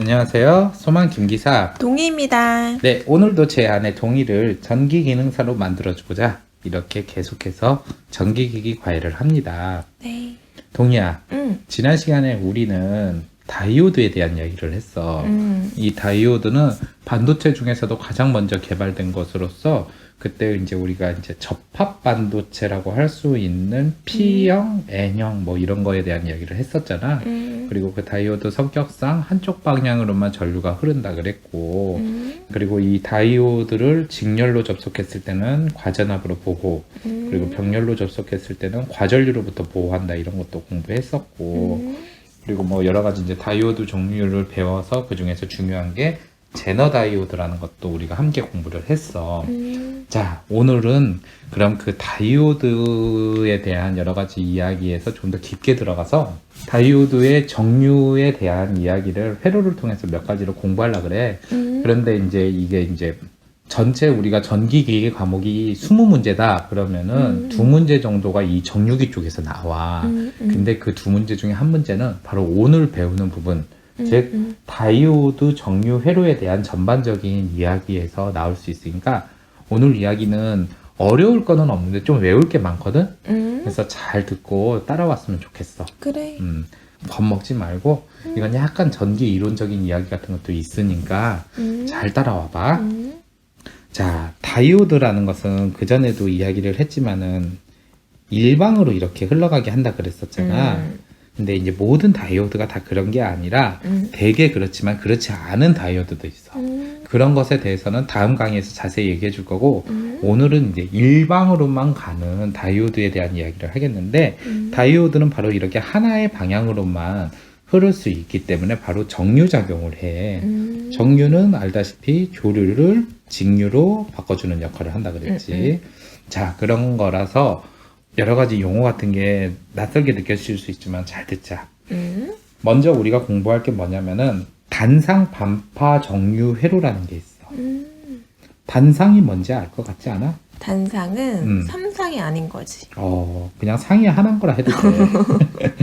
안녕하세요. 소만 김기사. 동희입니다. 네, 오늘도 제 아내 동희를 전기기능사로 만들어주고자 이렇게 계속해서 전기기기 과외를 합니다. 네. 동희야, 응. 지난 시간에 우리는 다이오드에 대한 이야기를 했어. 이 다이오드는 반도체 중에서도 가장 먼저 개발된 것으로서 그때 이제 우리가 이제 접합 반도체라고 할 수 있는 P형, N형 뭐 이런 거에 대한 이야기를 했었잖아. 그리고 그 다이오드 성격상 한쪽 방향으로만 전류가 흐른다 그랬고, 그리고 이 다이오드를 직렬로 접속했을 때는 과전압으로 보호, 그리고 병렬로 접속했을 때는 과전류로부터 보호한다 이런 것도 공부했었고, 그리고 뭐 여러 가지 이제 다이오드 종류를 배워서 그 중에서 중요한 게 제너 다이오드라는 것도 우리가 함께 공부를 했어. 자, 오늘은 그럼 그 다이오드에 대한 여러 가지 이야기에서 좀 더 깊게 들어가서 다이오드의 종류에 대한 이야기를 회로를 통해서 몇 가지를 공부하려고 그래. 그런데 이제 이게 이제 전체 우리가 전기기기 과목이 20문제다 그러면은 2문제 정도가 이 정유기 쪽에서 나와. 근데 그 2문제 중에 한 문제는 바로 오늘 배우는 부분, 즉 다이오드 정유 회로에 대한 전반적인 이야기에서 나올 수 있으니까 오늘 이야기는 어려울 거는 없는데 좀 외울 게 많거든. 그래서 잘 듣고 따라왔으면 좋겠어. 그래. 겁먹지 말고 이건 약간 전기 이론적인 이야기 같은 것도 있으니까 잘 따라와봐. 자, 다이오드라는 것은 그전에도 이야기를 했지만은 일방으로 이렇게 흘러가게 한다 그랬었잖아. 근데 이제 모든 다이오드가 다 그런 게 아니라 되게 그렇지만 그렇지 않은 다이오드도 있어. 그런 것에 대해서는 다음 강의에서 자세히 얘기해 줄 거고, 오늘은 이제 일방으로만 가는 다이오드에 대한 이야기를 하겠는데, 다이오드는 바로 이렇게 하나의 방향으로만 흐를 수 있기 때문에 바로 정류작용을 해. 정류는 알다시피 교류를 직류로 바꿔주는 역할을 한다 그랬지. 자, 그런 거라서 여러 가지 용어 같은 게 낯설게 느껴질 수 있지만 잘 듣자. 먼저 우리가 공부할 게 뭐냐면은 단상 반파 정류 회로라는 게 있어. 단상이 뭔지 알 것 같지 않아? 단상은 삼상이 아닌 거지. 그냥 상이 하나인 거라 해도 돼.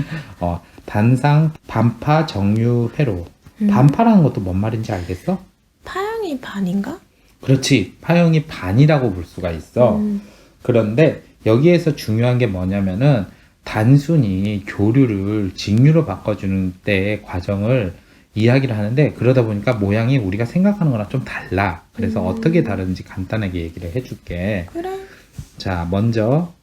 단상 반파 정류 회로. 반파라는 것도 뭔 말인지 알겠어? 파형이 반인가? 그렇지. 파형이 반이라고 볼 수가 있어. 그런데 여기에서 중요한 게 뭐냐면은 단순히 교류를 직류로 바꿔주는 때의 과정을 이야기를 하는데, 그러다 보니까 모양이 우리가 생각하는 거랑 좀 달라. 그래서 어떻게 다른지 간단하게 얘기를 해줄게. 그래. 자, 먼저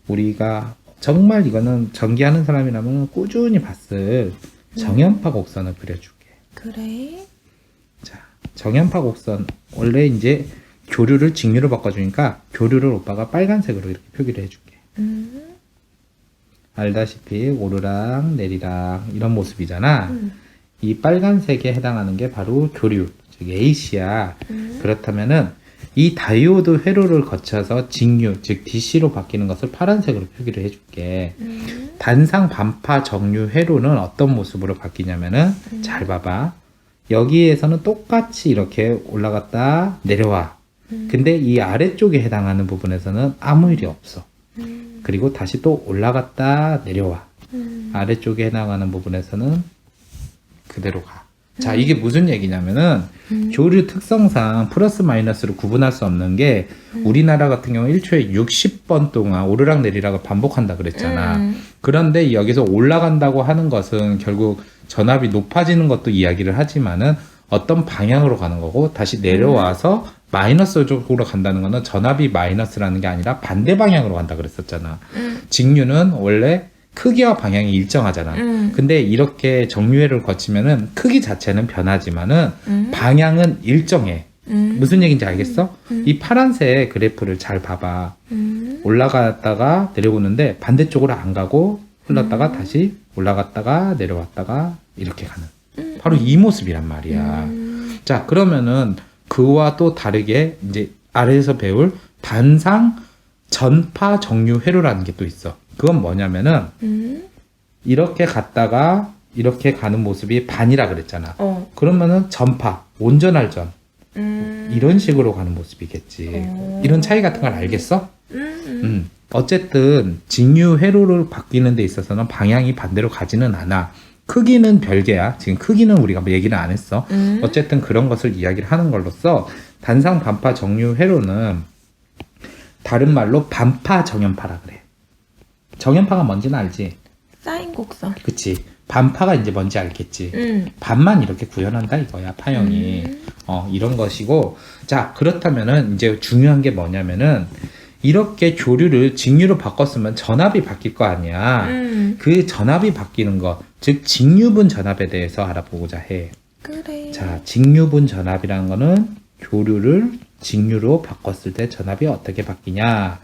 우리가 정말 이거는 전기하는 사람이라면 꾸준히 봤을 정연파 곡선을 그려줄게. 그래. 자, 정연파 곡선 원래 이제 교류를 직류로 바꿔주니까 교류를 오빠가 빨간색으로 이렇게 표기를 해줄게. 알다시피 오르락 내리락 이런 모습이잖아. 이 빨간색에 해당하는 게 바로 교류, 즉 AC야. 그렇다면은 이 다이오드 회로를 거쳐서 직류, 즉 DC로 바뀌는 것을 파란색으로 표기를 해줄게. 단상 반파 정류 회로는 어떤 모습으로 바뀌냐면은 잘 봐봐. 여기에서는 똑같이 이렇게 올라갔다 내려와. 근데 이 아래쪽에 해당하는 부분에서는 아무 일이 없어. 그리고 다시 또 올라갔다 내려와. 아래쪽에 해당하는 부분에서는 그대로 가. 자, 이게 무슨 얘기냐면은 교류 특성상 플러스 마이너스로 구분할 수 없는 게 우리나라 같은 경우 1초에 60번 동안 오르락 내리락을 반복한다 그랬잖아. 그런데 여기서 올라간다고 하는 것은 결국 전압이 높아지는 것도 이야기를 하지만은 어떤 방향으로 가는 거고, 다시 내려와서 마이너스 쪽으로 간다는 거는 전압이 마이너스라는 게 아니라 반대 방향으로 간다 그랬었잖아. 직류는 원래 크기와 방향이 일정하잖아. 근데 이렇게 정류회를 거치면은 크기 자체는 변하지만은 방향은 일정해. 무슨 얘기인지 알겠어? 이 파란색 그래프를 잘 봐봐. 올라갔다가 내려오는데 반대쪽으로 안 가고 흘렀다가 다시 올라갔다가 내려왔다가 이렇게 가는. 바로 이 모습이란 말이야. 자, 그러면은 그와 또 다르게 이제 아래에서 배울 단상 전파 정류 회로라는 게 또 있어. 그건 뭐냐면은 이렇게 갔다가 이렇게 가는 모습이 반이라 그랬잖아. 그러면은 전파, 온전할 전 이런 식으로 가는 모습이겠지. 이런 차이 같은 걸 알겠어? 어쨌든 직류 회로를 바뀌는 데 있어서는 방향이 반대로 가지는 않아. 크기는 별개야. 지금 크기는 우리가 뭐 얘기는 안 했어. 어쨌든 그런 것을 이야기를 하는 걸로써 단상 반파 정류 회로는 다른 말로 반파 정연파라 그래. 정연파가 뭔지는 알지? 쌓인 곡선. 그치. 반파가 이제 뭔지 알겠지. 반만 이렇게 구현한다 이거야, 파형이. 이런 것이고. 자, 그렇다면은 이제 중요한 게 뭐냐면은 이렇게 조류를 직류로 바꿨으면 전압이 바뀔 거 아니야. 그 전압이 바뀌는 것, 즉 직류분 전압에 대해서 알아보고자 해. 그래. 자, 직류분 전압이라는 거는 조류를 직류로 바꿨을 때 전압이 어떻게 바뀌냐.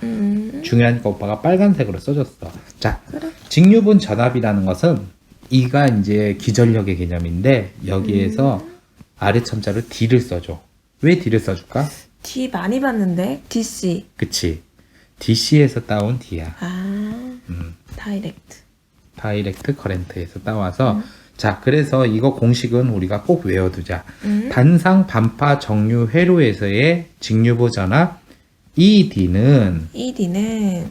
중요하니까 오빠가 빨간색으로 써줬어. 자, 그래. 직류분 전압이라는 것은 이가 이제 기전력의 개념인데 여기에서 아래 첨자로 D를 써줘. 왜 D를 써줄까? D 많이 봤는데 DC. 그치. DC에서 따온 D야. 다이렉트. 다이렉트 커렌트에서 따와서 자, 그래서 이거 공식은 우리가 꼭 외워두자. 단상 반파 정류 회로에서의 직류보 전압 ED는 ED는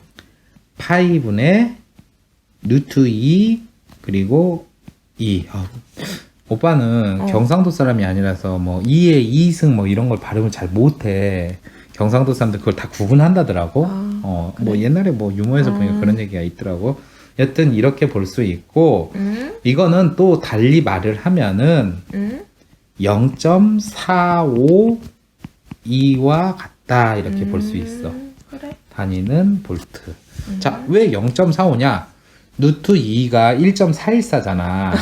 파이분의 루트 2 그리고 2. 오빠는 경상도 사람이 아니라서 뭐 2의 2승 뭐 이런 걸 발음을 잘 못해. 경상도 사람들 그걸 다 구분한다더라고. 그래? 뭐 옛날에 뭐 유머에서 보니까 그런 얘기가 있더라고. 여튼 이렇게 볼 수 있고 이거는 또 달리 말을 하면은 0.452와 같다 이렇게 볼 수 있어. 그래. 단위는 볼트. 자, 왜 0.45냐? 루트 2가 1.414잖아.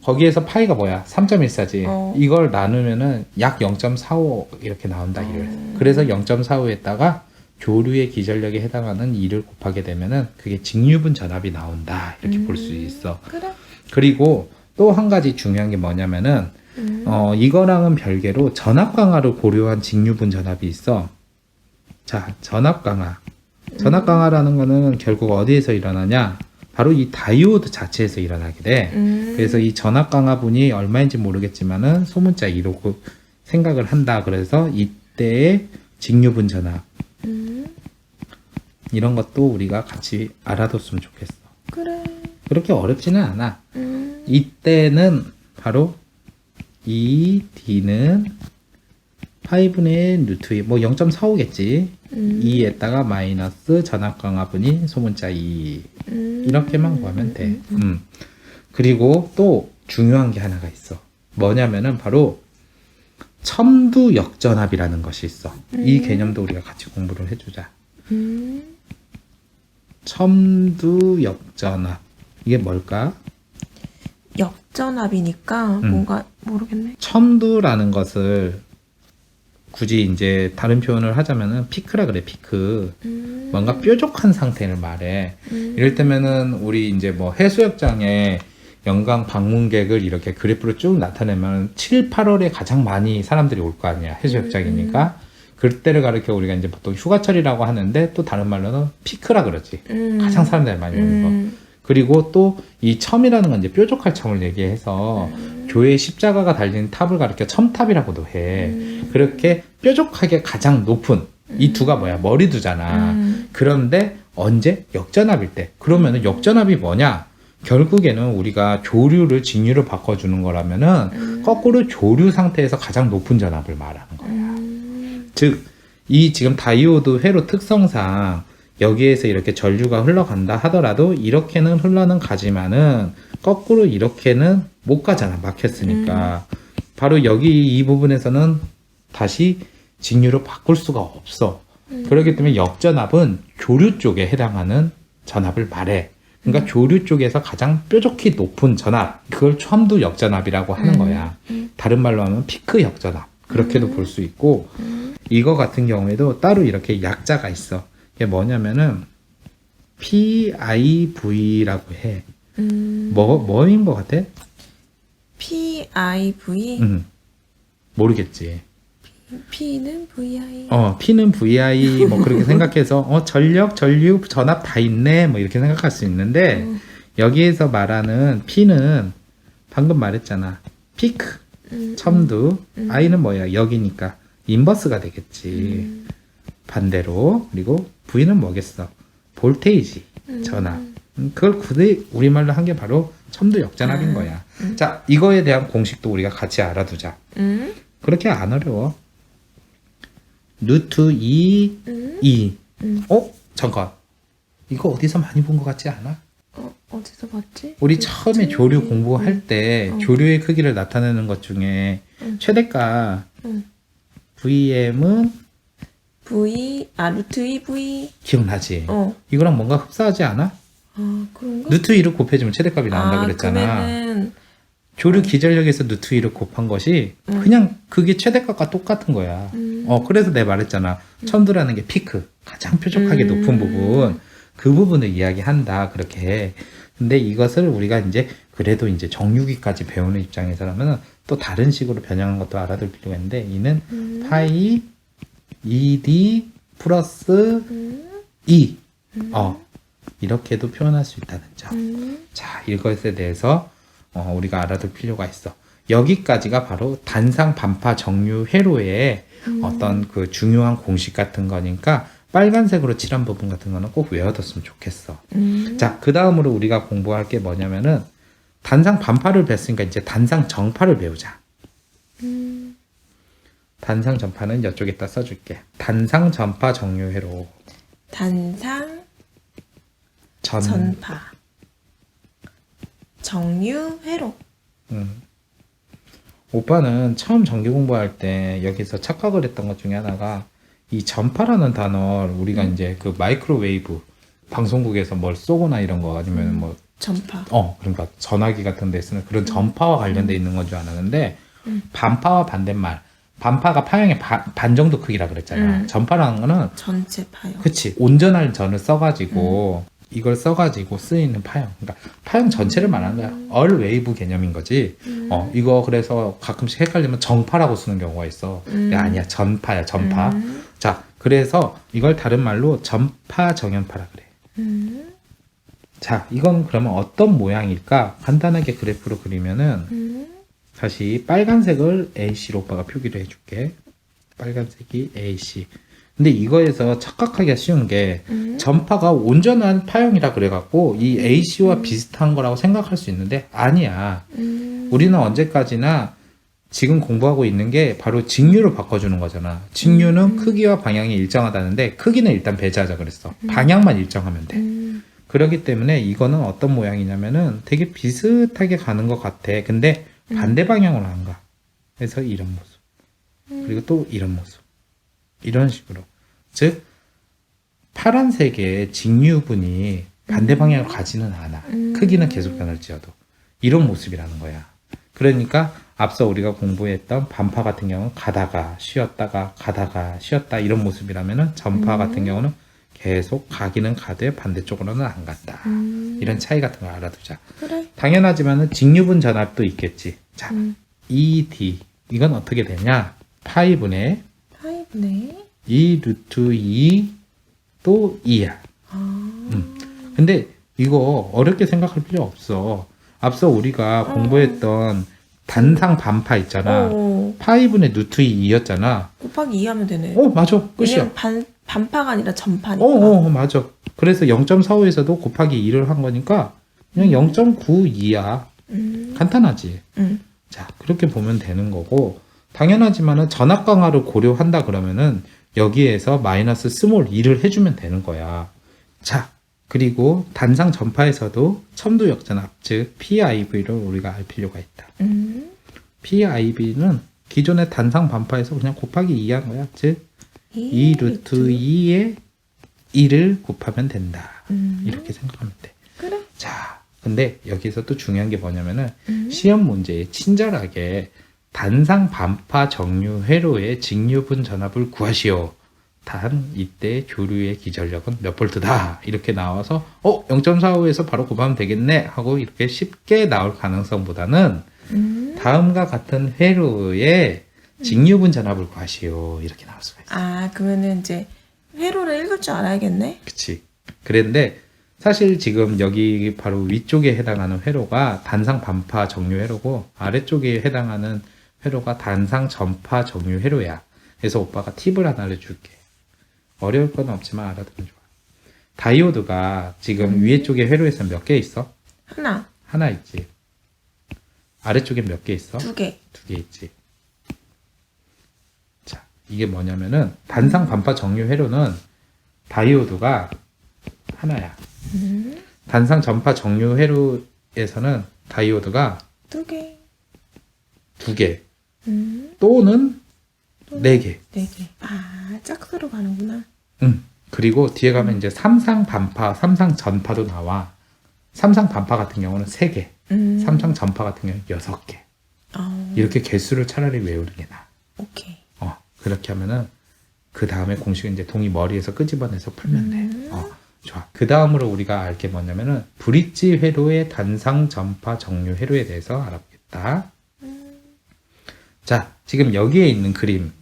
거기에서 파이가 뭐야? 3.14지. 이걸 나누면은 약 0.45 이렇게 나온다. 이를. 그래서 0.45에다가 조류의 기전력에 해당하는 2를 곱하게 되면은 그게 직류분 전압이 나온다. 이렇게 볼 수 있어. 그래. 그리고 또 한 가지 중요한 게 뭐냐면은 이거랑은 별개로 전압 강화를 고려한 직류분 전압이 있어. 자, 전압 강화. 전압 강화라는 거는 결국 어디에서 일어나냐? 바로 이 다이오드 자체에서 일어나게 돼. 그래서 이 전압 강화분이 얼마인지 모르겠지만은 소문자 2로 생각을 한다. 그래서 이때의 직류분 전압 이런 것도 우리가 같이 알아뒀으면 좋겠어. 그래. 그렇게 어렵지는 않아. 이때는 바로 이 D는 8분의 루트 2, 뭐 0.45겠지. 2에다가 마이너스 전압 강화분이 소문자 2. 이렇게만 구하면 돼. 그리고 또 중요한 게 하나가 있어. 뭐냐면은 바로 첨두 역전압이라는 것이 있어. 이 개념도 우리가 같이 공부를 해주자. 첨두 역전압. 이게 뭘까? 역전압이니까 뭔가 모르겠네. 첨두라는 것을 굳이 이제 다른 표현을 하자면은 피크라 그래. 피크. 뭔가 뾰족한 상태를 말해. 이럴 때면은 우리 이제 뭐 해수욕장에 연강 방문객을 이렇게 그래프로 쭉 나타내면 7, 8월에 가장 많이 사람들이 올 거 아니야. 해수욕장이니까. 그때를 가리켜 우리가 이제 보통 휴가철이라고 하는데 또 다른 말로는 피크라 그러지. 가장 사람들이 많이 오는 거. 그리고 또 이 첨이라는 건 이제 뾰족할 첨을 얘기해서 교회의 십자가가 달린 탑을 가리켜 첨탑이라고도 해. 그렇게 뾰족하게 가장 높은 이 두가 뭐야? 머리두잖아. 그런데 언제? 역전압일 때. 그러면은 역전압이 뭐냐? 결국에는 우리가 조류를 직류로 바꿔주는 거라면은 거꾸로 조류 상태에서 가장 높은 전압을 말하는 거야. 즉, 이 지금 다이오드 회로 특성상 여기에서 이렇게 전류가 흘러간다 하더라도 이렇게는 흘러는 가지만은 거꾸로 이렇게는 못 가잖아. 막혔으니까. 바로 여기 이 부분에서는 다시 직류로 바꿀 수가 없어. 그렇기 때문에 역전압은 조류 쪽에 해당하는 전압을 말해. 그러니까 조류 쪽에서 가장 뾰족히 높은 전압, 그걸 첨두 역전압이라고 하는 거야. 다른 말로 하면 피크 역전압. 그렇게도 볼 수 있고, 이거 같은 경우에도 따로 이렇게 약자가 있어. 이게 뭐냐면은 PIV라고 해. 뭐인 것 같아? PIV? 모르겠지. P는 VI. P는 VI 뭐 그렇게 생각해서 전력, 전류, 전압 다 있네 뭐 이렇게 생각할 수 있는데 여기에서 말하는 P는 방금 말했잖아. 피크, 첨두, I는 뭐야? 여기니까 인버스가 되겠지. 반대로. 그리고 V는 뭐겠어? 볼테이지, 전압. 그걸 굳이 우리말로 한 게 바로 첨도 역전합인 거야. 자, 이거에 대한 공식도 우리가 같이 알아두자. 그렇게 안 어려워. 루트 2, 2. 잠깐. 이거 어디서 많이 본 것 같지 않아? 어디서 봤지? 우리 처음에 조류 공부할 때 조류의 크기를 나타내는 것 중에 최대가 VM은 루트 2V. 기억나지? 이거랑 뭔가 흡사하지 않아? 그런가? 루트 2를 곱해주면 최대값이 나온다 그랬잖아. 그러면은 조류 기전력에서 루트 2를 곱한 것이 그냥 그게 최대값과 똑같은 거야. 그래서 내가 말했잖아. 첨도라는 게 피크, 가장 표적하게 높은 부분, 그 부분을 이야기한다. 그렇게. 근데 이것을 우리가 이제 그래도 이제 정육이까지 배우는 입장에서라면 또 다른 식으로 변형한 것도 알아둘 필요가 있는데, 이는 파이 2D 플러스 2. 이렇게도 표현할 수 있다는 점. 자, 이것에 대해서 우리가 알아둘 필요가 있어. 여기까지가 바로 단상 반파 정류 회로의 어떤 그 중요한 공식 같은 거니까 빨간색으로 칠한 부분 같은 거는 꼭 외워뒀으면 좋겠어. 자, 그 다음으로 우리가 공부할 게 뭐냐면은 단상 반파를 배웠으니까 이제 단상 정파를 배우자. 단상 전파는 이쪽에다 써줄게. 단상 전파 정류 회로. 단상 전파 정류 회로. 오빠는 처음 전기 공부할 때 여기서 착각을 했던 것 중에 하나가 이 전파라는 단어를 우리가 이제 그 마이크로웨이브 방송국에서 뭘 쏘거나 이런 거 아니면 뭐 전파. 그러니까 전화기 같은 데 쓰는 그런 전파와 관련돼 있는 건 줄 알았는데 반파와 반대말. 반파가 파형의 반 정도 크기라 그랬잖아. 전파라는 거는 전체 파형. 그치, 온전한 전을 써가지고 이걸 써가지고 쓰이는 파형. 그러니까 파형 전체를 말하는 거야. 얼 웨이브 개념인 거지. 이거 그래서 가끔씩 헷갈리면 정파라고 쓰는 경우가 있어. 야, 아니야, 전파야, 전파. 자, 그래서 이걸 다른 말로 전파 정연파라 그래. 자, 이건 그러면 어떤 모양일까? 간단하게 그래프로 그리면은 다시 빨간색을 AC로 오빠가 표기를 해줄게. 빨간색이 AC. 근데 이거에서 착각하기가 쉬운 게 전파가 온전한 파형이라 그래갖고 이 AC와 비슷한 거라고 생각할 수 있는데 아니야. 우리는 언제까지나 지금 공부하고 있는 게 바로 직류로 바꿔주는 거잖아. 직류는 크기와 방향이 일정하다는데 크기는 일단 배제하자 그랬어. 방향만 일정하면 돼. 그렇기 때문에 이거는 어떤 모양이냐면은 되게 비슷하게 가는 것 같아. 근데 반대 방향으로 안 가. 그래서 이런 모습. 그리고 또 이런 모습. 이런 식으로. 즉 파란색의 직류분이 반대 방향으로 가지는 않아. 크기는 계속 변할지어도. 이런 모습이라는 거야. 그러니까 앞서 우리가 공부했던 반파 같은 경우는 가다가 쉬었다가 가다가 쉬었다 이런 모습이라면은 전파 같은 경우는 계속 가기는 가되 반대쪽으로는 안 간다. 이런 차이 같은 걸 알아두자. 그래. 당연하지만은 직류분 전압도 있겠지. 자, ED 이건 어떻게 되냐? 파이분의 2 루트 2 또 2야. 근데 이거 어렵게 생각할 필요 없어. 앞서 우리가 공부했던 단상 반파 있잖아. 파이분의 루트 2였잖아. 곱하기 2 하면 되네. 맞아. 끝이야. 왜냐면 반파가 아니라 전파니까. 맞아. 그래서 0.45에서도 곱하기 2를 한 거니까 그냥 0.92야. 간단하지. 자, 그렇게 보면 되는 거고, 당연하지만은 전압 강화를 고려한다 그러면은 여기에서 마이너스 스몰 2를 해주면 되는 거야. 자, 그리고 단상 전파에서도 첨도 역전압, 즉 PIV를 우리가 알 필요가 있다. PIV는 기존의 단상 반파에서 그냥 곱하기 2 한 거야. 즉 2 루트 2에 2를 곱하면 된다. 이렇게 생각하면 돼. 그래. 자, 근데 여기서 또 중요한 게 뭐냐면은 시험 문제에 친절하게 단상 반파 정류 회로의 직류분 전압을 구하시오. 단 이때 조류의 기전력은 몇 볼트다. 이렇게 나와서 0.45에서 바로 곱하면 되겠네 하고 이렇게 쉽게 나올 가능성보다는 다음과 같은 회로의 직류분 전압을 구하시오. 이렇게 나올 수가 있어. 그러면은 이제 회로를 읽을 줄 알아야겠네. 그치. 그런데 사실 지금 여기 바로 위쪽에 해당하는 회로가 단상 반파 정류 회로고 아래쪽에 해당하는 회로가 단상 전파 정류 회로야. 그래서 오빠가 팁을 하나 알려줄게. 어려울 건 없지만 알아두면 좋아. 다이오드가 지금 위에 쪽에 회로에서 몇 개 있어? 하나, 하나 있지. 아래쪽에 몇 개 있어? 두 개. 두 개 있지. 자, 이게 뭐냐면은 단상 반파 정류 회로는 다이오드가 하나야. 단상 전파 정류 회로에서는 다이오드가 두 개. 두 개. 또는 네 개. 네 개. 아, 짝수로 가는구나. 그리고 뒤에 가면 이제 삼상 반파, 삼상 전파도 나와. 삼상 반파 같은 경우는 3개, 삼상 전파 같은 경우는 6개. 이렇게 개수를 차라리 외우는 게 나아. 오케이. 그렇게 하면은 그 다음에 공식은 이제 동이 머리에서 끄집어내서 풀면 돼. 좋아. 그 다음으로 우리가 알 게 뭐냐면은 브릿지 회로의 단상 전파 정류 회로에 대해서 알아보겠다. 자, 지금 여기에 있는 그림.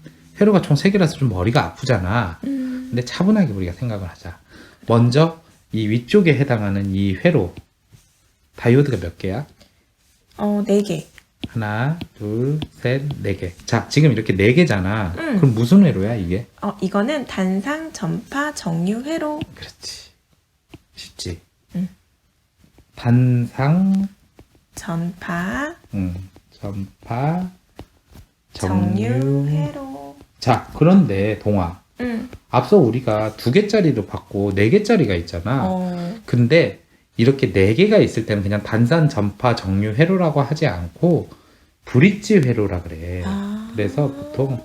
회로가 총 3개라서 좀 머리가 아프잖아. 근데 차분하게 우리가 생각을 하자. 먼저 이 위쪽에 해당하는 이 회로. 다이오드가 몇 개야? 네 개. 하나, 둘, 셋, 4개. 자, 지금 이렇게 4개잖아. 그럼 무슨 회로야, 이게? 이거는 단상 전파 정류 회로. 그렇지. 쉽지? 응. 단상, 전파 전파, 정류 정류. 회로. 자, 그런데 동아. 앞서 우리가 2개짜리로 받고 4개짜리가 있잖아. 근데 이렇게 4개가 있을 때는 그냥 단상 전파 정류 회로라고 하지 않고 브릿지 회로라 그래. 그래서 보통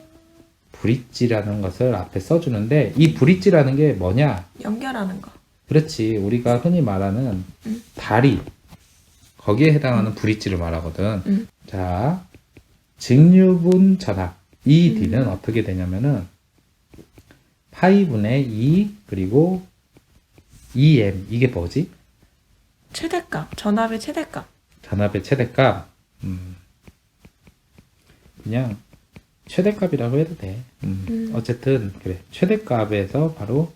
브릿지라는 것을 앞에 써주는데 이 브릿지라는 게 뭐냐? 연결하는 거. 그렇지. 우리가 흔히 말하는 다리. 거기에 해당하는 브릿지를 말하거든. 자, 직류분 전압. 이 D는 어떻게 되냐면은 파이분의 2 그리고 2M. 이게 뭐지? 최대값. 전압의 최대값. 전압의 최대값. 그냥 최대값이라고 해도 돼. 어쨌든 그래. 최대값에서 바로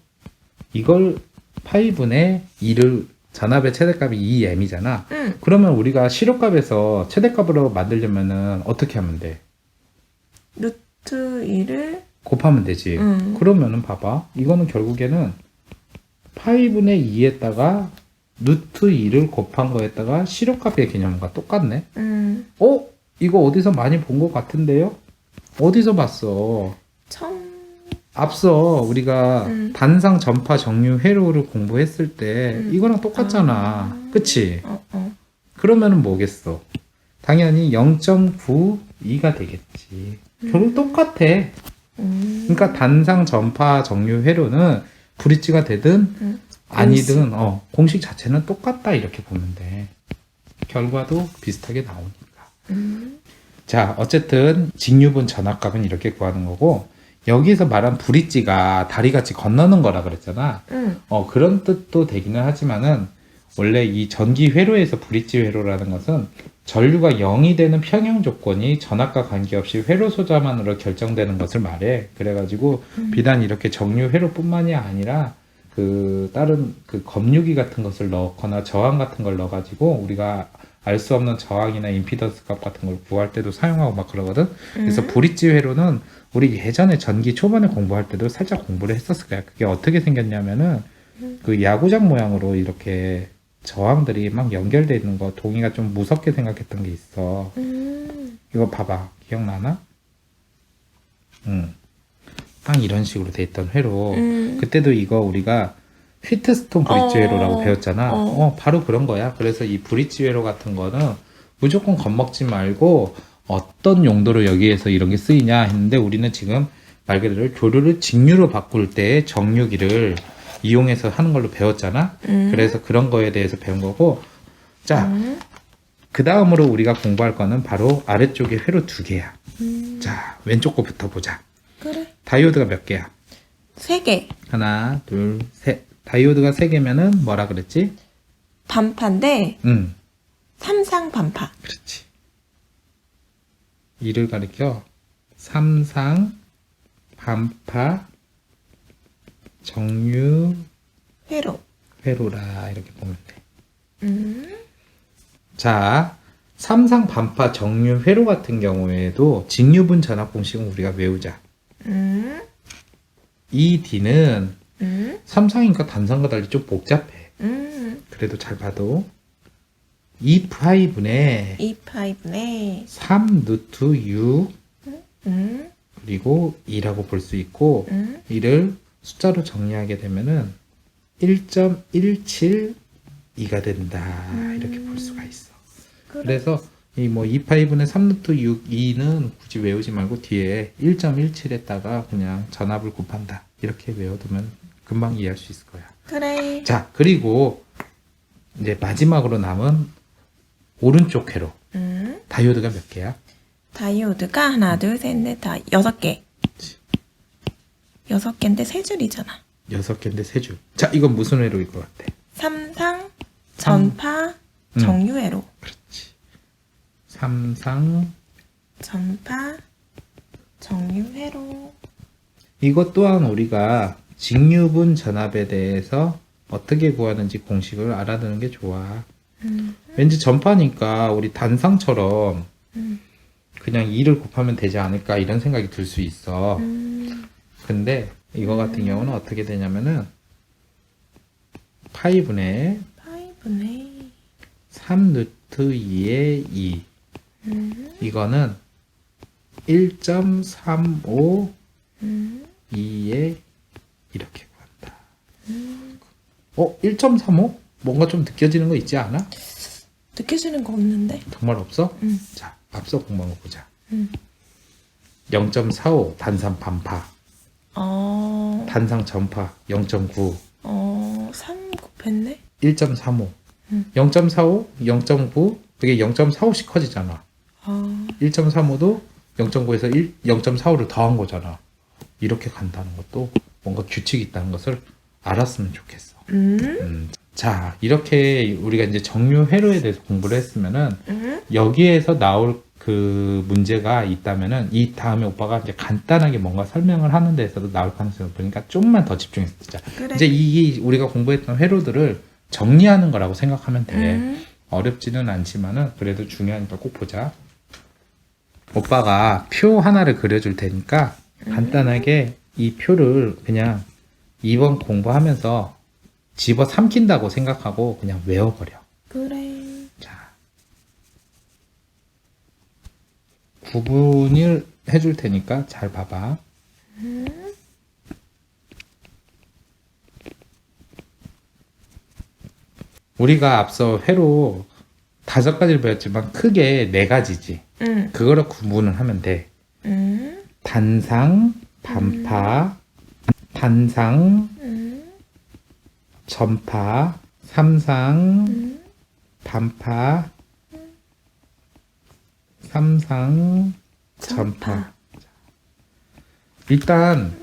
이걸 파이분의 2를 전압의 최대값이 2m이잖아. 그러면 우리가 시료값에서 최대값으로 만들려면은 어떻게 하면 돼? 루트 2를 곱하면 되지. 그러면은 봐봐. 이거는 결국에는 파이분의 2에다가 루트 2를 곱한 거에다가 시료값의 개념과 똑같네. 이거 어디서 많이 본 것 같은데요? 어디서 봤어? 앞서 우리가 단상 전파 정류 회로를 공부했을 때 이거랑 똑같잖아. 그치? 그러면은 뭐겠어? 당연히 0.92가 되겠지. 결국 똑같아. 그러니까 단상 전파 정류 회로는 브릿지가 되든 아니든 공식 자체는 똑같다 이렇게 보면 돼. 결과도 비슷하게 나오니까. 자, 어쨌든 직류분 전압값은 이렇게 구하는 거고 여기서 말한 브릿지가 다리같이 건너는 거라 그랬잖아. 그런 뜻도 되기는 하지만은 원래 이 전기 회로에서 브릿지 회로라는 것은 전류가 0이 되는 평형 조건이 전압과 관계없이 회로 소자만으로 결정되는 것을 말해. 그래가지고 비단 이렇게 정류 회로뿐만이 아니라 그 다른 그 검유기 같은 것을 넣거나 저항 같은 걸 넣어가지고 우리가 알 수 없는 저항이나 임피던스 값 같은 걸 구할 때도 사용하고 막 그러거든. 그래서 브릿지 회로는 우리 예전에 전기 초반에 공부할 때도 살짝 공부를 했었을 거야. 그게 어떻게 생겼냐면은 그 야구장 모양으로 이렇게 저항들이 막 연결되어 있는 거 동이가 좀 무섭게 생각했던 게 있어. 이거 봐봐. 기억나나? 딱 이런 식으로 돼 있던 회로. 그때도 이거 우리가 휘트스톤 브릿지 회로라고 배웠잖아. 바로 그런 거야. 그래서 이 브릿지 회로 같은 거는 무조건 겁먹지 말고 어떤 용도로 여기에서 이런 게 쓰이냐 했는데 우리는 지금 말 그대로 교류를 직류로 바꿀 때 정류기를 이용해서 하는 걸로 배웠잖아. 그래서 그런 거에 대해서 배운 거고. 자, 그 다음으로 우리가 공부할 거는 바로 아래쪽에 회로 2개야. 자, 왼쪽 거부터 보자. 그래. 다이오드가 몇 개야? 3개. 하나, 둘, 셋. 다이오드가 3개면은 뭐라 그랬지? 반파인데 삼상 반파. 그렇지. 이를 가리켜 삼상 반파 정류 회로라 이렇게 보면 돼. 자, 삼상 반파 정류 회로 같은 경우에도 직류분 전압 공식은 우리가 외우자. 이 D는 삼상이니까 단상과 달리 좀 복잡해. 그래도 잘 봐도 2파이분의 2파이분의 3 루트 6 음, 그리고 2라고 볼 수 있고 이를 숫자로 정리하게 되면은 1.172가 된다. 이렇게 볼 수가 있어. 그래서 이 뭐 2파이분의 3 루트 6, 2는 굳이 외우지 말고 뒤에 1.17에다가 그냥 전압을 곱한다. 이렇게 외워두면 금방 이해할 수 있을 거야. 그래. 자, 그리고 이제 마지막으로 남은 오른쪽 회로. 다이오드가 몇 개야? 다이오드가 하나, 둘, 셋, 넷, 다 6개. 6개인데 3줄이잖아. 6개인데 3줄. 자, 이건 무슨 회로일 것 같아? 삼상, 전파, 정유회로. 그렇지. 삼상. 전파, 정유회로. 이것 또한 우리가 직류분 전압에 대해서 어떻게 구하는지 공식을 알아두는 게 좋아. 왠지 전파니까 우리 단상처럼 그냥 2를 곱하면 되지 않을까 이런 생각이 들 수 있어. 근데 이거 같은 경우는 어떻게 되냐면은 파이분의 3 루트 2의 2 이거는 1.35 2에 이렇게 구한다. 1.35? 뭔가 좀 느껴지는 거 있지 않아? 느껴지는 거 없는데? 정말 없어? 자, 앞서 공부한 거 보자. 0.45 단상 반파, 단상 전파 0.9, 3 곱했네? 1.35. 0.45, 0.9, 그게 0.45씩 커지잖아. 1.35도 0.9에서 0.45를 더한 거잖아. 이렇게 간다는 것도 뭔가 규칙이 있다는 것을 알았으면 좋겠어. 자, 이렇게 우리가 이제 정유 회로에 대해서 공부를 했으면은 여기에서 나올 그 문제가 있다면은 이 다음에 오빠가 이제 간단하게 뭔가 설명을 하는 데에서도 나올 가능성이 높으니까 좀만 더 집중해서 듣자. 그래. 이제 이 우리가 공부했던 회로들을 정리하는 거라고 생각하면 돼. 어렵지는 않지만은 그래도 중요하니까 꼭 보자. 오빠가 표 하나를 그려줄 테니까 간단하게 이 표를 그냥 이번 공부하면서 집어 삼킨다고 생각하고 그냥 외워버려. 그래. 자, 구분을 해줄 테니까 잘 봐봐. 우리가 앞서 회로 5가지를 배웠지만 크게 4가지지. 그거를 구분을 하면 돼. 단상, 반파, 단상, 전파, 삼상, 반파, 삼상, 전파. 일단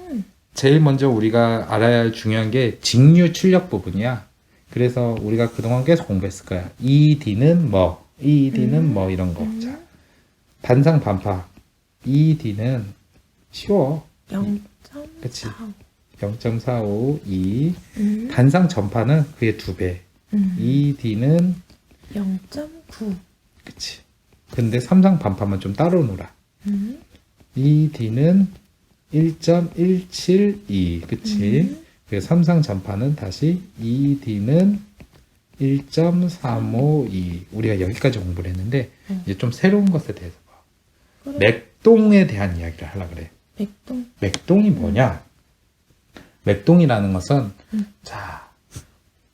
제일 먼저 우리가 알아야 할 중요한 게 직류 출력 부분이야. 그래서 우리가 그동안 계속 공부했을 거야. ED는 뭐, ED는 뭐 이런 거. 자, 단상 반파. ED는 쉬워. 0.45. 그치. 0.45, 2. 단상 전파는 그의 2배. ED는 0.9. 그치. 근데 삼상 반파만 좀 따로 놀아. ED는 1.172. 그치. 그래서 삼상 전파는 다시 ED는 1.352. 우리가 여기까지 공부를 했는데 이제 좀 새로운 것에 대해서 봐. 그래. 맥동에 대한 이야기를 하려고 그래. 맥동. 맥동이 뭐냐? 맥동이라는 것은 자,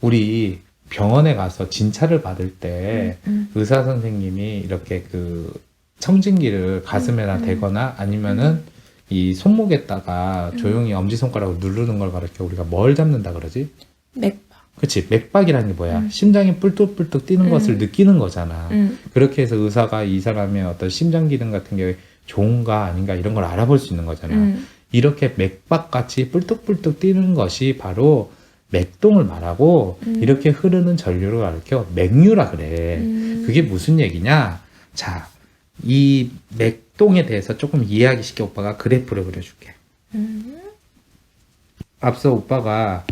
우리 병원에 가서 진찰을 받을 때 의사 선생님이 이렇게 그 청진기를 가슴에다 대거나 아니면은 이 손목에다가 조용히 엄지손가락으로 누르는 걸 가르쳐 우리가 뭘 잡는다 그러지? 맥박. 그치, 맥박이라는 게 뭐야? 심장이 뿔뚝뿔뚝 뛰는 것을 느끼는 거잖아. 그렇게 해서 의사가 이 사람의 어떤 심장 기능 같은 게 좋은가 아닌가 이런 걸 알아볼 수 있는 거잖아. 이렇게 맥박같이 뿔뚝뿔뚝 뛰는 것이 바로 맥동을 말하고 이렇게 흐르는 전류를 가리켜 맥류라 그래. 그게 무슨 얘기냐? 자, 이 맥동에 대해서 조금 이해하기 쉽게 오빠가 그래프를 그려줄게. 앞서 오빠가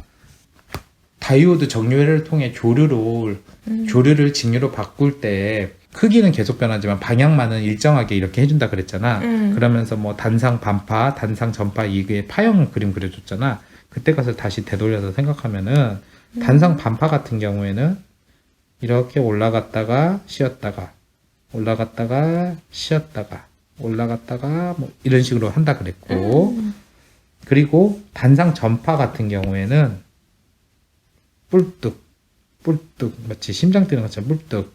다이오드 정유회를 통해 조류를 직류로 바꿀 때 크기는 계속 변하지만 방향만은 일정하게 이렇게 해준다 그랬잖아. 그러면서 뭐 단상 반파, 단상 전파 이게 파형을 그림 그려줬잖아. 그때 가서 다시 되돌려서 생각하면은 단상 반파 같은 경우에는 이렇게 올라갔다가 쉬었다가 올라갔다가 쉬었다가 올라갔다가 뭐 이런 식으로 한다 그랬고 그리고 단상 전파 같은 경우에는 뿔뚝 마치 심장 뛰는 것처럼 뿔뚝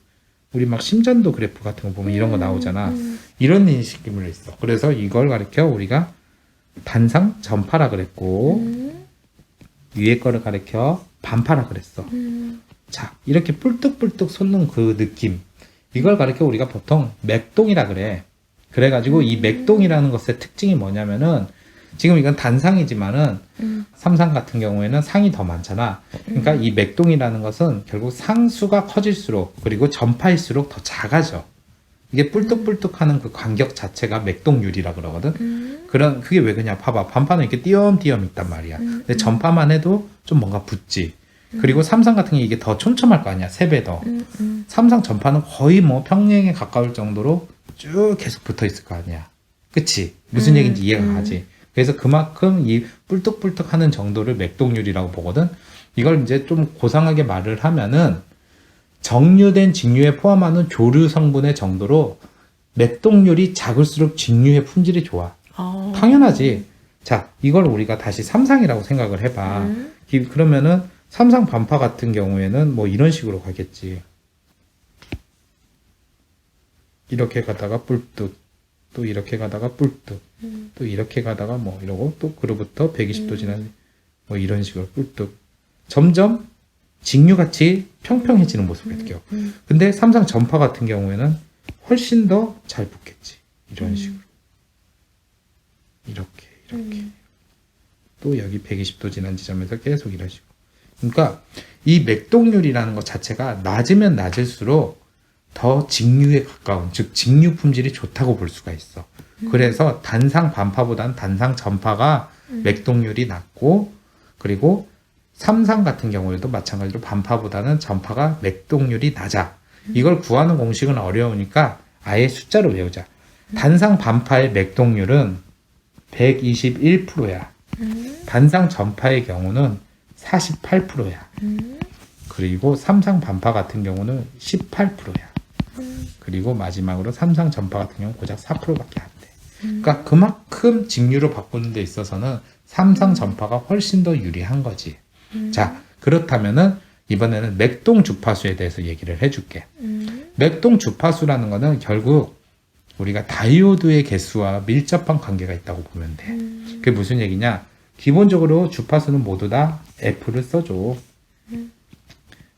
우리 막 심전도 그래프 같은 거 보면 이런 거 나오잖아. 이런 인식임을 있어. 그래서 이걸 가리켜 우리가 단상 전파라 그랬고 위에 거를 가리켜 반파라 그랬어. 자, 이렇게 뿔뚝뿔뚝 솟는 그 느낌 이걸 가리켜 우리가 보통 맥동이라 그래. 그래가지고 이 맥동이라는 것의 특징이 뭐냐면은 지금 이건 단상이지만은 삼상 같은 경우에는 상이 더 많잖아. 그러니까 이 맥동이라는 것은 결국 상수가 커질수록 그리고 전파일수록 더 작아져. 이게 뿔뚝뿔뚝하는 그 간격 자체가 맥동률이라 그러거든. 그게 왜 그러냐? 봐봐, 반파는 이렇게 띄엄띄엄 있단 말이야. 근데 전파만 해도 좀 뭔가 붙지. 그리고 삼상 같은 게 이게 더 촘촘할 거 아니야, 3배 더. 삼상 전파는 거의 뭐 평행에 가까울 정도로 쭉 계속 붙어 있을 거 아니야. 그치? 무슨 얘기인지 이해가 가지. 그래서 그만큼 이 뿔뚝뿔뚝 하는 정도를 맥동률이라고 보거든. 이걸 이제 좀 고상하게 말을 하면은 정류된 직류에 포함하는 조류 성분의 정도로 맥동률이 작을수록 직류의 품질이 좋아. 당연하지. 자, 이걸 우리가 다시 삼상이라고 생각을 해봐. 그러면은 삼상 반파 같은 경우에는 뭐 이런 식으로 가겠지. 이렇게 가다가 뿔뚝, 또 이렇게 가다가 뿔뚝, 또 이렇게 가다가 뭐 이러고 또 그로부터 120도 지난 뭐 이런 식으로 뿔뚝. 점점 직류같이 평평해지는 모습을 느껴. 근데 삼상 전파 같은 경우에는 훨씬 더 잘 붙겠지. 이런 식으로. 이렇게. 또 여기 120도 지난 지점에서 계속 이런 식으로. 그러니까 이 맥동률이라는 것 자체가 낮으면 낮을수록 더 직류에 가까운, 즉 직류 품질이 좋다고 볼 수가 있어. 그래서 단상 반파보다는 단상 전파가 맥동률이 낮고, 그리고 삼상 같은 경우에도 마찬가지로 반파보다는 전파가 맥동률이 낮아. 이걸 구하는 공식은 어려우니까 아예 숫자로 외우자. 단상 반파의 맥동률은 121%야. 단상 전파의 경우는 48%야. 그리고 삼상 반파 같은 경우는 18%야. 그리고 마지막으로 삼상 전파 같은 경우는 고작 4%밖에 안 돼. 그러니까 그만큼 직류를 바꾸는 데 있어서는 삼상 전파가 훨씬 더 유리한 거지. 자, 그렇다면은 이번에는 맥동 주파수에 대해서 얘기를 해줄게. 맥동 주파수라는 거는 결국 우리가 다이오드의 개수와 밀접한 관계가 있다고 보면 돼. 그게 무슨 얘기냐? 기본적으로 주파수는 모두 다 F를 써줘.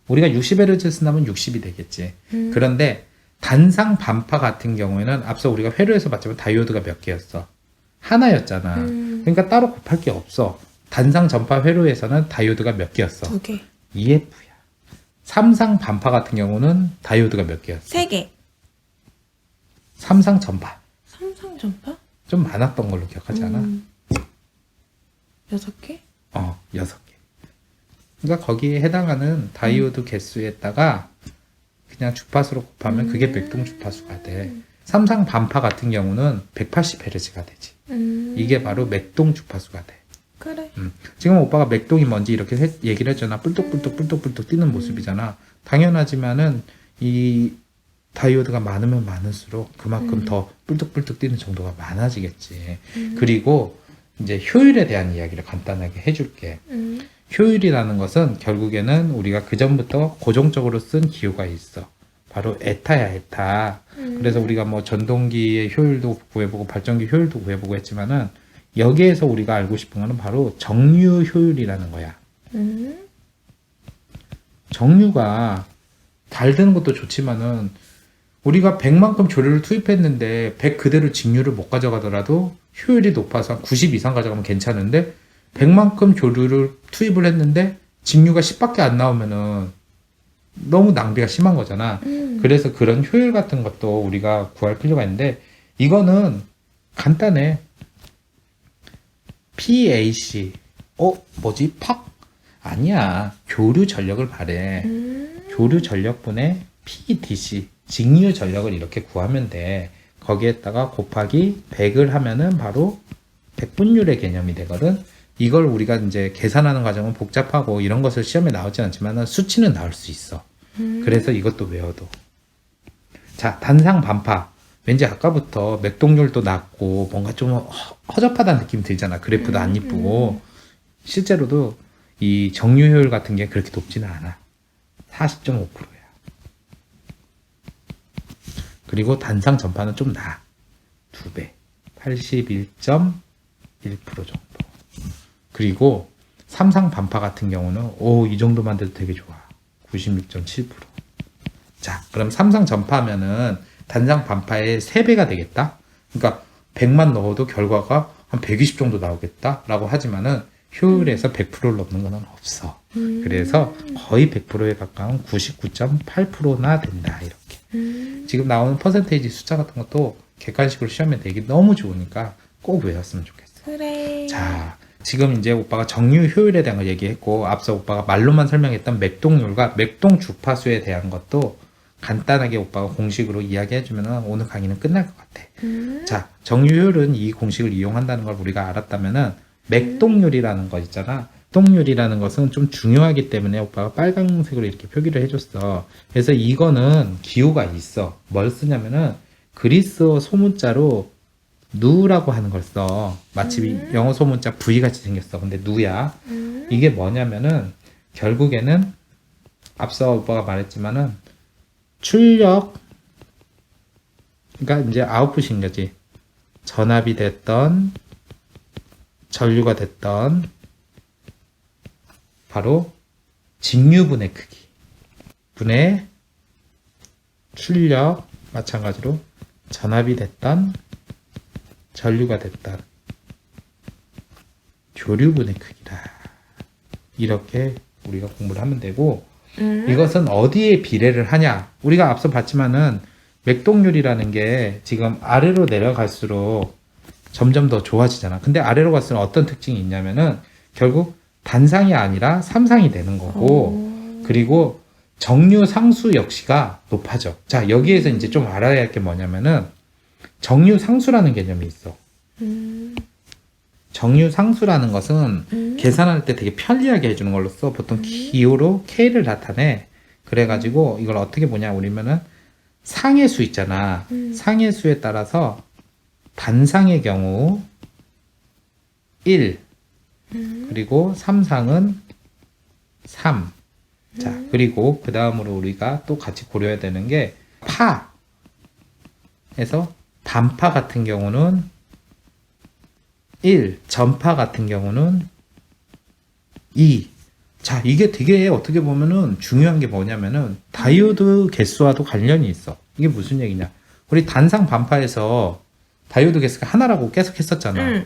우리가 60Hz 쓴다면 60이 되겠지. 그런데 단상 반파 같은 경우에는 앞서 우리가 회로에서 봤지만 다이오드가 몇 개였어? 하나였잖아. 그러니까 따로 곱할 게 없어. 단상 전파 회로에서는 다이오드가 몇 개였어? 2개. EF야. 삼상 반파 같은 경우는 다이오드가 몇 개였어? 3개. 삼상 전파. 삼상 전파? 좀 많았던 걸로 기억하지 않아? 6개? 6개. 그러니까 거기에 해당하는 다이오드 개수에다가 그냥 주파수로 곱하면 그게 맥동 주파수가 돼. 삼상 반파 같은 경우는 180Hz가 되지. 이게 바로 맥동 주파수가 돼. 그래. 지금 오빠가 맥동이 뭔지 이렇게 얘기를 했잖아. 뿔뚝뿔뚝 뛰는 모습이잖아. 당연하지만은 이 다이오드가 많으면 많을수록 그만큼 더 뿔뚝뿔뚝 뛰는 정도가 많아지겠지. 그리고 이제 효율에 대한 이야기를 간단하게 해줄게. 효율이라는 것은 결국에는 우리가 그전부터 고정적으로 쓴 기호가 있어. 바로 에타야, 에타. 그래서 우리가 뭐 전동기의 효율도 구해보고 발전기 효율도 구해보고 했지만은 여기에서 우리가 알고 싶은 거는 바로 정류 효율이라는 거야. 정류가 잘 되는 것도 좋지만은 우리가 100만큼 조류를 투입했는데 100 그대로 직류를 못 가져가더라도 효율이 높아서 90 이상 가져가면 괜찮은데 100만큼 조류를 투입을 했는데 직류가 10밖에 안 나오면은 너무 낭비가 심한 거잖아. 그래서 그런 효율 같은 것도 우리가 구할 필요가 있는데 이거는 간단해. PAC. 뭐지? 팍? 아니야. 교류 전력을 말해. 교류 전력분의 PDC. 직류 전력을 이렇게 구하면 돼. 거기에다가 곱하기 100을 하면은 바로 백분율의 개념이 되거든. 이걸 우리가 이제 계산하는 과정은 복잡하고 이런 것을 시험에 나오지 않지만 수치는 나올 수 있어. 그래서 이것도 외워둬. 자, 단상 반파. 왠지 아까부터 맥동률도 낮고 뭔가 좀 허접하다는 느낌이 들잖아. 그래프도 안 이쁘고. 실제로도 이 정류 효율 같은 게 그렇게 높지는 않아. 40.5%야. 그리고 단상 전파는 좀 나. 2배. 81.1% 정도. 그리고 삼상 반파 같은 경우는 이 정도만 돼도 되게 좋아. 96.7%. 자, 그럼 삼상 전파하면은 단상 반파의 3배가 되겠다. 그러니까 100만 넣어도 결과가 한 120 정도 나오겠다 라고 하지만은 효율에서 100%를 넘는 건 없어. 그래서 거의 100%에 가까운 99.8%나 된다. 이렇게. 지금 나오는 퍼센테이지 숫자 같은 것도 객관식으로 시험에 내기 너무 좋으니까 꼭 외웠으면 좋겠어. 그래. 자, 지금 이제 오빠가 정류 효율에 대한 걸 얘기했고, 앞서 오빠가 말로만 설명했던 맥동률과 맥동 주파수에 대한 것도 간단하게 오빠가 공식으로 이야기해주면 오늘 강의는 끝날 것 같아. 자, 정류 효율은 이 공식을 이용한다는 걸 우리가 알았다면은 맥동률이라는 거 있잖아. 맥동률이라는 것은 좀 중요하기 때문에 오빠가 빨간색으로 이렇게 표기를 해줬어. 그래서 이거는 기호가 있어. 뭘 쓰냐면은 그리스어 소문자로 누라고 하는 걸 써. 마치 영어 소문자 V 같이 생겼어. 근데 누야. 이게 뭐냐면은 결국에는 앞서 오빠가 말했지만은 출력, 그러니까 이제 아웃풋인 거지. 전압이 됐던, 전류가 됐던, 바로 직류분의 크기. 분의 출력, 마찬가지로 전압이 됐던, 전류가 됐던, 교류분의 크기다. 이렇게 우리가 공부를 하면 되고, 이것은 어디에 비례를 하냐? 우리가 앞서 봤지만은 맥동률이라는 게 지금 아래로 내려갈수록 점점 더 좋아지잖아. 근데 아래로 갈수록 어떤 특징이 있냐면은 결국 단상이 아니라 삼상이 되는 거고, 그리고 정류 상수 역시가 높아져. 자, 여기에서 이제 좀 알아야 할 게 뭐냐면은 정류 상수라는 개념이 있어. 정류 상수라는 것은 계산할 때 되게 편리하게 해주는 걸로 써. 보통 기호로 K를 나타내. 그래가지고 이걸 어떻게 보냐 우리면은 상의 수 있잖아. 상의 수에 따라서 단상의 경우 1, 그리고 삼상은 3. 자, 그리고 그 다음으로 우리가 또 같이 고려해야 되는 게 파에서 반파 같은 경우는 1, 전파 같은 경우는 2. 자, 이게 되게 어떻게 보면은 중요한 게 뭐냐면은 다이오드 개수와도 관련이 있어. 이게 무슨 얘기냐? 우리 단상 반파에서 다이오드 개수가 하나라고 계속 했었잖아.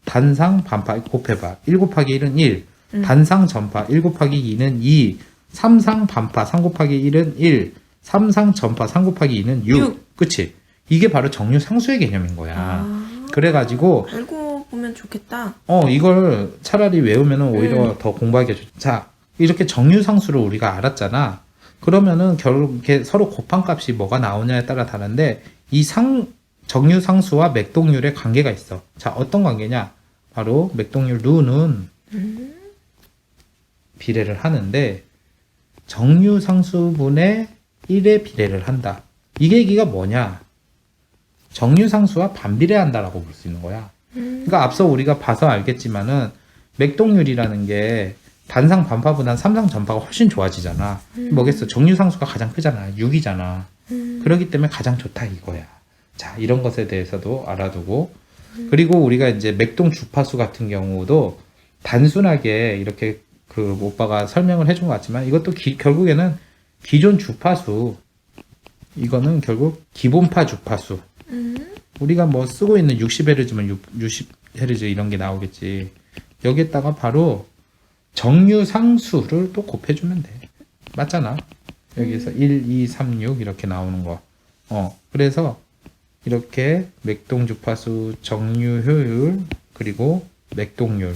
단상 반파 곱해봐. 1 곱하기 1은 1. 단상 전파 1 곱하기 2는 2. 삼상 반파 3 곱하기 1은 1. 삼상 전파 3 곱하기 2는 6. 그치? 이게 바로 정류 상수의 개념인 거야. 그래가지고 알고 보면 좋겠다. 이걸 차라리 외우면은 오히려 더 공부하기 좋죠. 자, 이렇게 정류상수를 우리가 알았잖아. 그러면은 결국에 서로 곱한 값이 뭐가 나오냐에 따라 다른데 이 정류상수와 맥동률의 관계가 있어. 자, 어떤 관계냐? 바로 맥동률 누는 비례를 하는데 정류상수분의 1에 비례를 한다. 이 얘기가 뭐냐? 정류상수와 반비례한다라고 볼 수 있는 거야. 그러니까 앞서 우리가 봐서 알겠지만은 맥동률이라는 게 단상 반파보다는 삼상 전파가 훨씬 좋아지잖아. 뭐겠어? 정류상수가 가장 크잖아. 6이잖아. 그렇기 때문에 가장 좋다 이거야. 자, 이런 것에 대해서도 알아두고, 그리고 우리가 이제 맥동 주파수 같은 경우도 단순하게 이렇게 그 오빠가 설명을 해준 것 같지만 이것도 결국에는 기존 주파수, 이거는 결국 기본파 주파수. 우리가 뭐 쓰고 있는 60Hz면 60Hz 이런 게 나오겠지. 여기에다가 바로 정류 상수를 또 곱해주면 돼. 맞잖아. 여기에서 1, 2, 3, 6 이렇게 나오는 거. 그래서 이렇게 맥동 주파수, 정류 효율, 그리고 맥동률.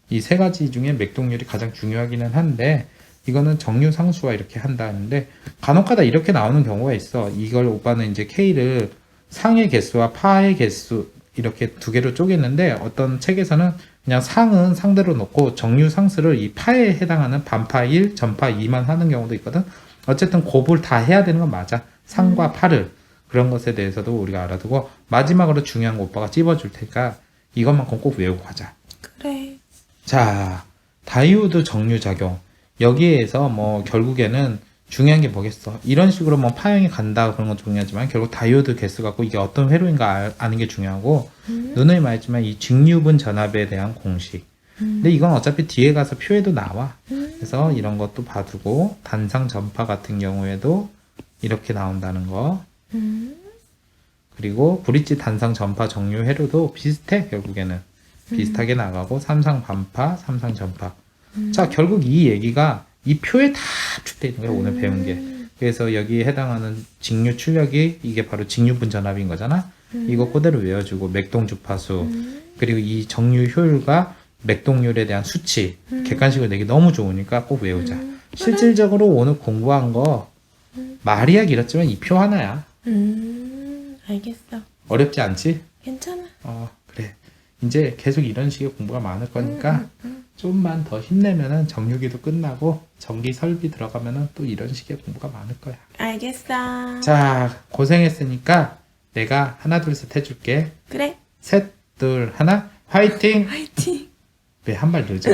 이 세 가지 중에 맥동률이 가장 중요하기는 한데, 이거는 정류 상수와 이렇게 한다는데, 간혹가다 이렇게 나오는 경우가 있어. 이걸 오빠는 이제 K를 상의 개수와 파의 개수, 이렇게 두 개로 쪼갰는데, 어떤 책에서는 그냥 상은 상대로 놓고 정류 상수를 이 파에 해당하는 반파 1, 전파 2만 하는 경우도 있거든. 어쨌든 곱을 다 해야 되는 건 맞아. 상과 파를. 그런 것에 대해서도 우리가 알아두고 마지막으로 중요한 거 오빠가 찝어줄 테니까 이것만큼 꼭 외우고 가자. 그래. 자, 다이오드 정류작용. 여기에서 뭐 결국에는 중요한 게 뭐겠어. 이런 식으로 뭐 파형이 간다 그런 건 중요하지만 결국 다이오드 개수 갖고 이게 어떤 회로인가 아는 게 중요하고 누누이 말했지만 이 직류분 전압에 대한 공식. 근데 이건 어차피 뒤에 가서 표에도 나와. 그래서 이런 것도 봐두고 단상 전파 같은 경우에도 이렇게 나온다는 거. 그리고 브릿지 단상 전파 정류 회로도 비슷해. 결국에는 비슷하게 나가고 삼상 반파, 삼상 전파. 자, 결국 이 얘기가 이 표에 다 압축되어 있는 거야, 오늘 배운 게. 그래서 여기에 해당하는 직류 출력이 이게 바로 직류분 전압인 거잖아. 이거 그대로 외워주고 맥동 주파수 그리고 이 정류 효율과 맥동률에 대한 수치 객관식으로 내기 너무 좋으니까 꼭 외우자. 실질적으로 오늘 공부한 거 말이야 길었지만 이 표 하나야. 알겠어. 어렵지 않지? 괜찮아. 그래. 이제 계속 이런 식의 공부가 많을 거니까 좀만 더 힘내면은 정유기도 끝나고 전기 설비 들어가면은 또 이런 식의 공부가 많을 거야. 알겠어. 자, 고생했으니까 내가 하나 둘 셋 해줄게. 그래. 셋, 둘, 하나, 화이팅! 화이팅. 왜 한 발 늦어?